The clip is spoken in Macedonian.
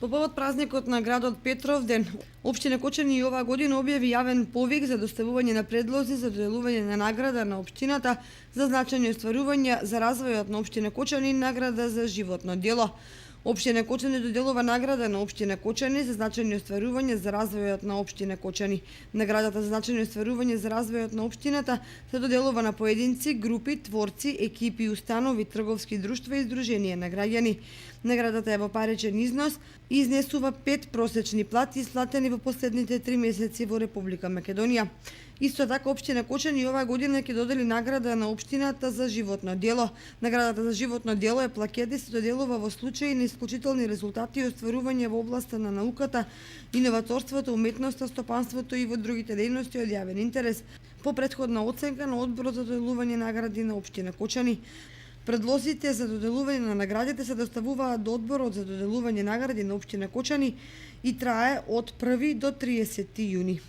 По повод празникот на градот Петровден, општина Кочани и оваа година објави јавен повик за доставување на предлози за доделување на награда на општината за значајни остварувања за развојот на општина Кочани и награда за животно дело. Општина Кочани доделува награда на општина Кочани за значајни остварувања за развојот на општина Кочани. Наградата за значајни остварувања за развојот на општината се доделува на поединци, групи, творци, екипи, установи, трговски друштва и здруженија на граѓани. Наградата е во паричен износ и изнесува 5 просечни плати исплатени во последните 3 месеци во Република Македонија. Исто така, општина Кочани оваа година ќе додели награда на општината за животно дело. Наградата за животно дело е плакета и се доделува во случаи на исклучителни резултати и остварување во областа на науката, иноваторството, уметноста, стопанството и во другите дејности од јавен интерес, по претходна оценка на Одборот за доделување награди на општина Кочани. Предлозите за доделување на наградите се доставуваат до Одборот за доделување награди на општина Кочани и трае од 1 до 30 јуни.